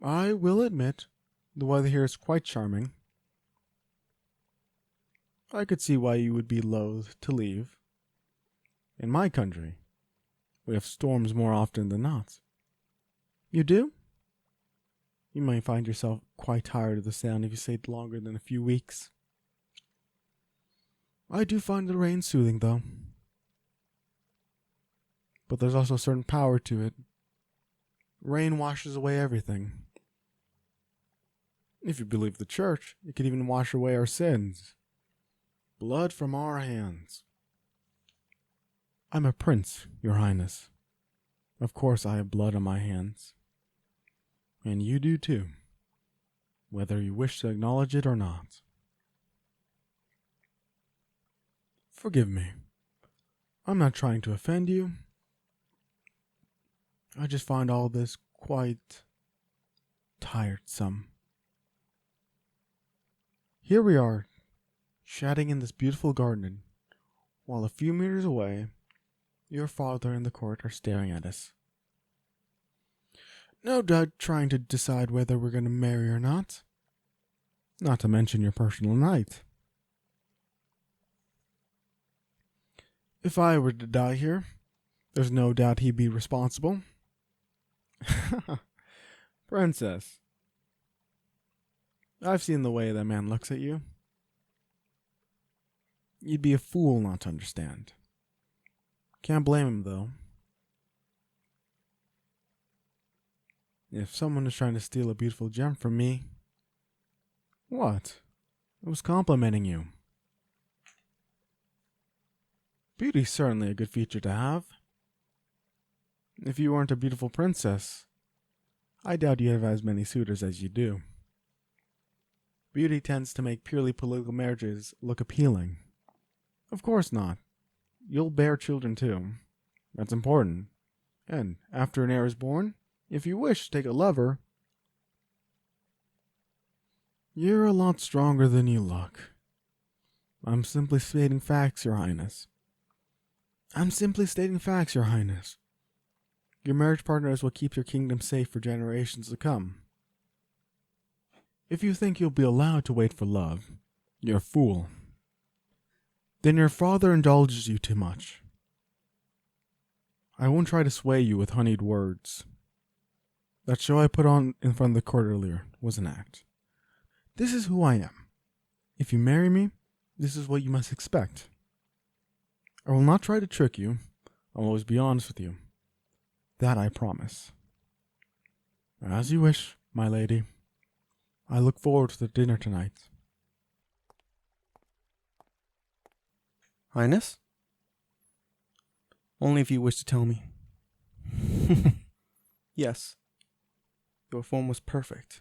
I will admit, the weather here is quite charming. I could see why you would be loath to leave. In my country, we have storms more often than not. You do? You might find yourself quite tired of the sound if you stayed longer than a few weeks. I do find the rain soothing, though. But there's also a certain power to it. Rain washes away everything. If you believe the church, it can even wash away our sins. Blood from our hands. I'm a prince, Your Highness. Of course I have blood on my hands. And you do too, whether you wish to acknowledge it or not. Forgive me. I'm not trying to offend you. I just find all this quite tiresome. Here we are, chatting in this beautiful garden, while a few meters away, your father and the court are staring at us. No doubt trying to decide whether we're going to marry or not. Not to mention your personal night. If I were to die here, there's no doubt he'd be responsible. Princess, I've seen the way that man looks at you. You'd be a fool not to understand. Can't blame him, though. If someone is trying to steal a beautiful gem from me... What? I was complimenting you. Beauty's certainly a good feature to have. If you weren't a beautiful princess, I doubt you'd have as many suitors as you do. Beauty tends to make purely political marriages look appealing. Of course not. You'll bear children too. That's important. And after an heir is born, if you wish to take a lover, you're a lot stronger than you look. I'm simply stating facts, Your Highness. Your marriage partner is what keeps your kingdom safe for generations to come. If you think you'll be allowed to wait for love, you're a fool. Then your father indulges you too much. I won't try to sway you with honeyed words. That show I put on in front of the court earlier was an act. This is who I am. If you marry me, this is what you must expect. I will not try to trick you. I'll always be honest with you. That I promise. As you wish, my lady. I look forward to the dinner tonight. Highness? Only if you wish to tell me. Yes. Your form was perfect.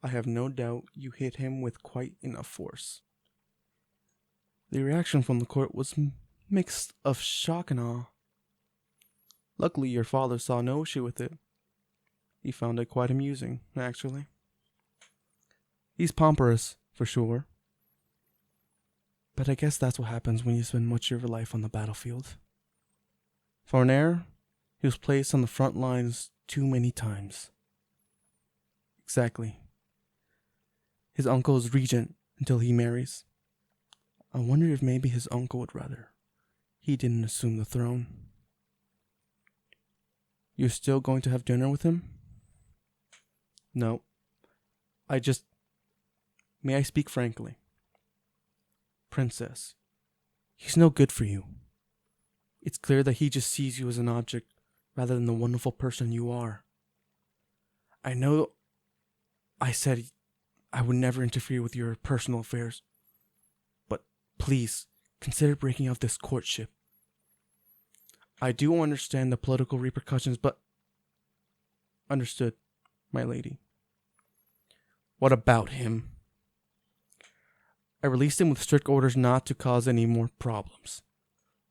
I have no doubt you hit him with quite enough force. The reaction from the court was mixed of shock and awe. Luckily, your father saw no issue with it. He found it quite amusing, actually. He's pompous, for sure. But I guess that's what happens when you spend much of your life on the battlefield. For an heir, he was placed on the front lines too many times. Exactly. His uncle is regent until he marries. I wonder if maybe his uncle would rather he didn't assume the throne. You're still going to have dinner with him? No. May I speak frankly? Princess, he's no good for you. It's clear that he just sees you as an object rather than the wonderful person you are. I know I said I would never interfere with your personal affairs, but please consider breaking off this courtship. I do understand the political repercussions, but... Understood, my lady. What about him? I released him with strict orders not to cause any more problems.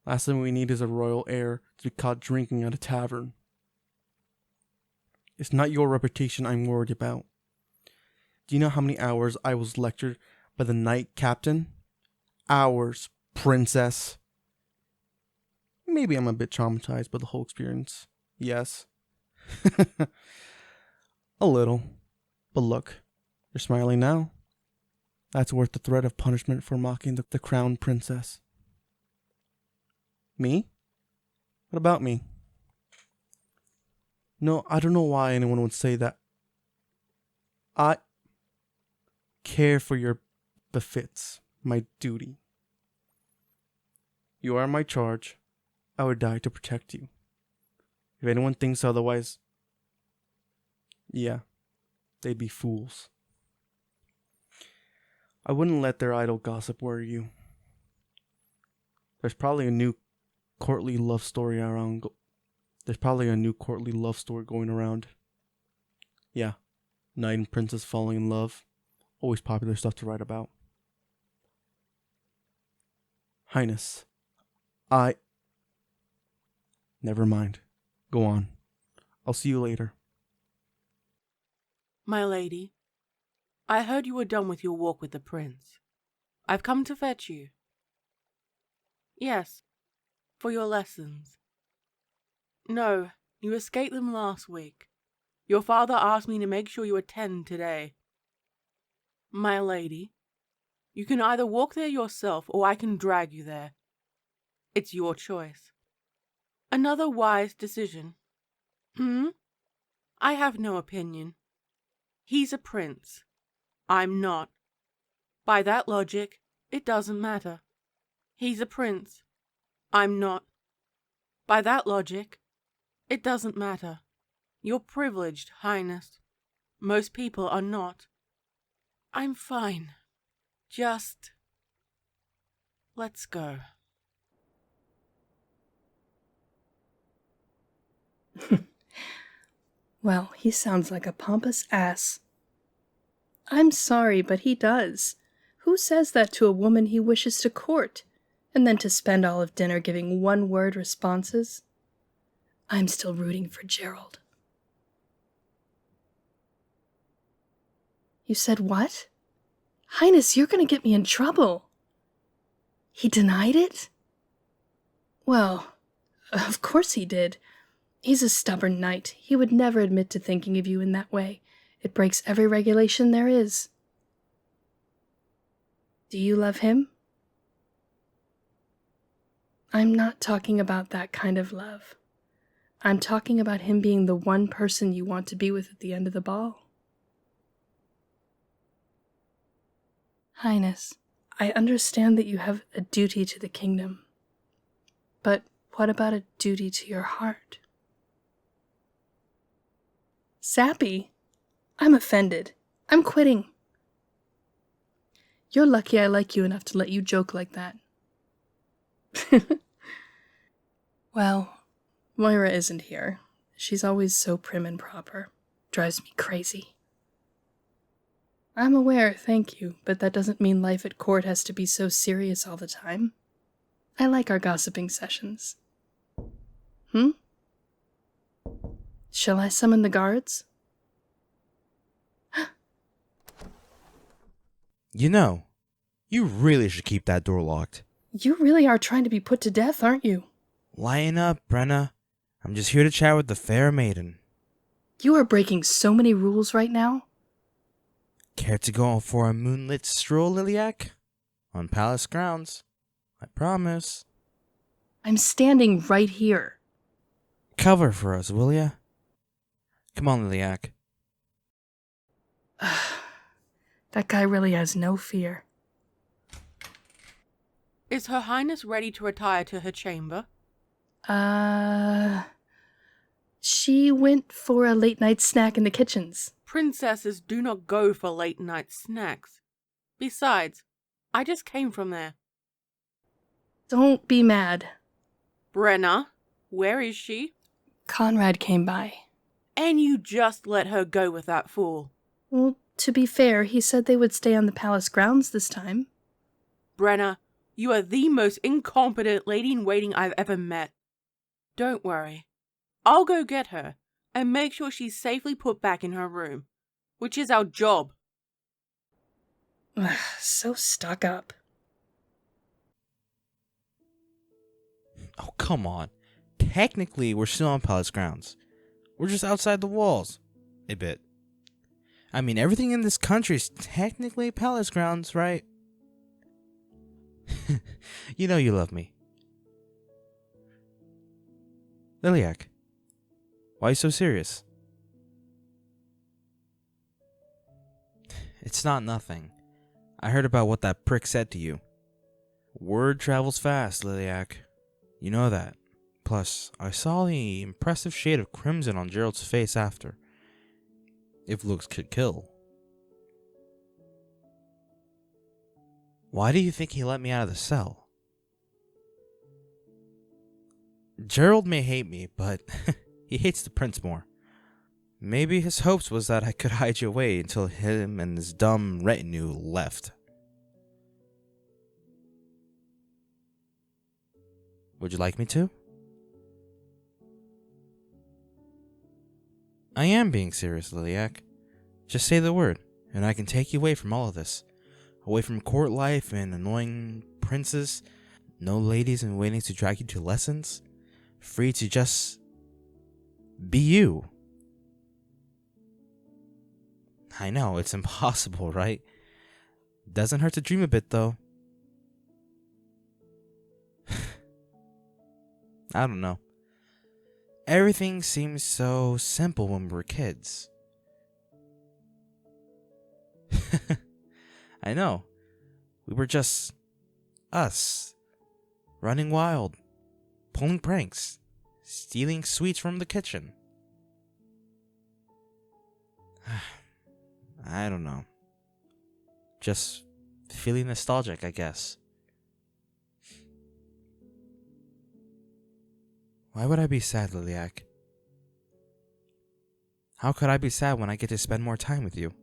Last thing we need is a royal heir to be caught drinking at a tavern. It's not your reputation I'm worried about. Do you know how many hours I was lectured by the knight captain? Hours, princess. Maybe I'm a bit traumatized by the whole experience. Yes. A little. But look, you're smiling now. That's worth the threat of punishment for mocking the crown princess. Me? What about me? No, I don't know why anyone would say that. I care for your befits, my duty. You are my charge. I would die to protect you. If anyone thinks otherwise, yeah, they'd be fools. I wouldn't let their idle gossip worry you. There's probably a new courtly love story going around. Yeah, knight and princess falling in love. Always popular stuff to write about. Highness, Never mind. Go on. I'll see you later. My lady, I heard you were done with your walk with the prince. I've come to fetch you. Yes, for your lessons. No, you escaped them last week. Your father asked me to make sure you attend today. My lady, you can either walk there yourself or I can drag you there. It's your choice. Another wise decision. I have no opinion. He's a prince. I'm not. By that logic, it doesn't matter. He's a prince. I'm not. By that logic, it doesn't matter. You're privileged, Highness. Most people are not. I'm fine. Just... let's go. Well, he sounds like a pompous ass. I'm sorry, but he does. Who says that to a woman he wishes to court, and then to spend all of dinner giving one-word responses? I'm still rooting for Gerald. You said what? Highness, you're going to get me in trouble. He denied it? Well, of course he did. He's a stubborn knight. He would never admit to thinking of you in that way. It breaks every regulation there is. Do you love him? I'm not talking about that kind of love. I'm talking about him being the one person you want to be with at the end of the ball. Highness, I understand that you have a duty to the kingdom. But what about a duty to your heart? Sappy? I'm offended. I'm quitting. You're lucky I like you enough to let you joke like that. Well, Moira isn't here. She's always so prim and proper. Drives me crazy. I'm aware, thank you, but that doesn't mean life at court has to be so serious all the time. I like our gossiping sessions. Shall I summon the guards? You know, you really should keep that door locked. You really are trying to be put to death, aren't you? Lighten up, Brenna. I'm just here to chat with the fair maiden. You are breaking so many rules right now. Care to go for a moonlit stroll, Liliac? On palace grounds. I promise. I'm standing right here. Cover for us, will ya? Come on, Liliac. That guy really has no fear. Is Her Highness ready to retire to her chamber? She went for a late-night snack in the kitchens. Princesses do not go for late-night snacks. Besides, I just came from there. Don't be mad. Brenna, where is she? Conrad came by. And you just let her go with that fool. Well, to be fair, he said they would stay on the palace grounds this time. Brenna, you are the most incompetent lady-in-waiting I've ever met. Don't worry. I'll go get her and make sure she's safely put back in her room, which is our job. So stuck up. Oh, come on. Technically, we're still on palace grounds. We're just outside the walls. A bit. I mean, everything in this country is technically palace grounds, right? You know you love me. Liliac, why are you so serious? It's not nothing. I heard about what that prick said to you. Word travels fast, Liliac. You know that. Plus, I saw the impressive shade of crimson on Gerald's face after. If looks could kill. Why do you think he let me out of the cell? Gerald may hate me, but he hates the prince more. Maybe his hopes was that I could hide you away until him and his dumb retinue left. Would you like me to? I am being serious, Liliac. Just say the word, and I can take you away from all of this. Away from court life and annoying princes. No ladies in waiting to drag you to lessons. Free to just be you. I know, it's impossible, right? Doesn't hurt to dream a bit, though. I don't know. Everything seems so simple when we were kids. I know. We were just us. Running wild. Pulling pranks. Stealing sweets from the kitchen. I don't know. Just feeling nostalgic, I guess. Why would I be sad, Liliac? How could I be sad when I get to spend more time with you?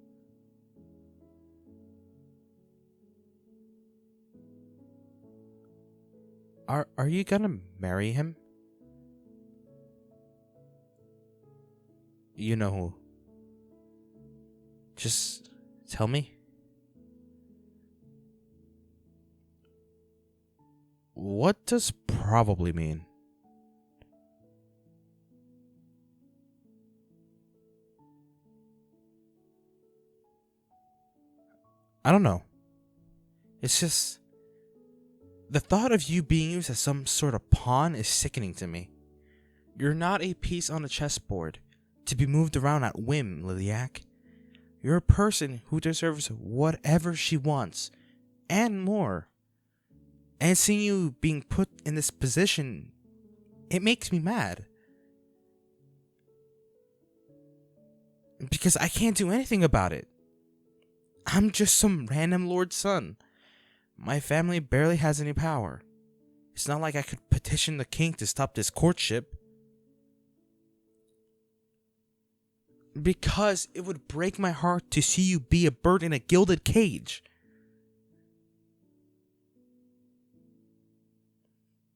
Are you gonna marry him? You know who. Just tell me. What does probably mean? I don't know. It's just... the thought of you being used as some sort of pawn is sickening to me. You're not a piece on a chessboard to be moved around at whim, Liliac. You're a person who deserves whatever she wants, and more. And seeing you being put in this position, it makes me mad. Because I can't do anything about it. I'm just some random lord's son. My family barely has any power. It's not like I could petition the king to stop this courtship. Because it would break my heart to see you be a bird in a gilded cage.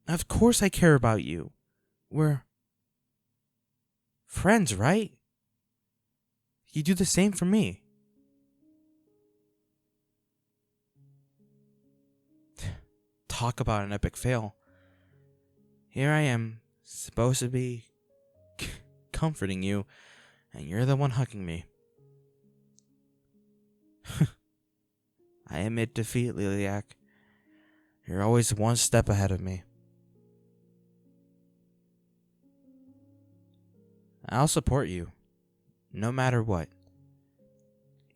Of course I care about you. We're friends, right? You do the same for me. Talk about an epic fail. Here I am, supposed to be comforting you, and you're the one hugging me. I admit defeat, Liliac. You're always one step ahead of me. I'll support you, no matter what.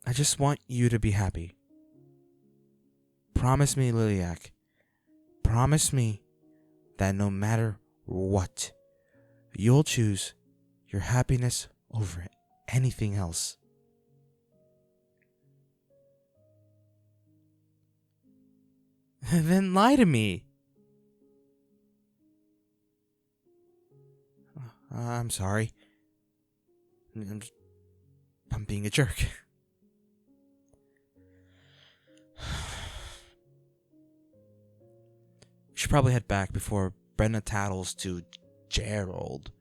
I just want you to be happy. Promise me, Liliac. Promise me that no matter what, you'll choose your happiness over anything else. Then lie to me. I'm sorry. I'm being a jerk. We should probably head back before Brenna tattles to Gerald.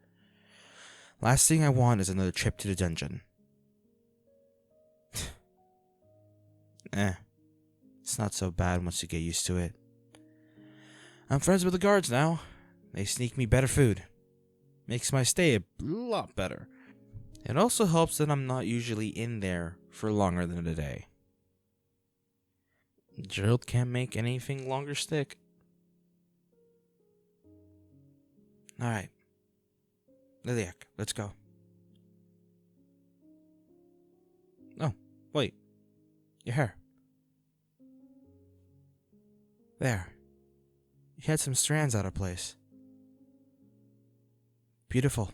Last thing I want is another trip to the dungeon. It's not so bad once you get used to it. I'm friends with the guards now. They sneak me better food. Makes my stay a lot better. It also helps that I'm not usually in there for longer than a day. Gerald can't make anything longer stick. Alright. Liliac, let's go. Oh, wait. Your hair. There. You had some strands out of place. Beautiful.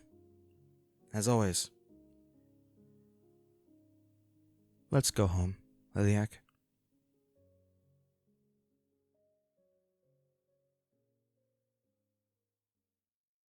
As always. Let's go home, Liliac.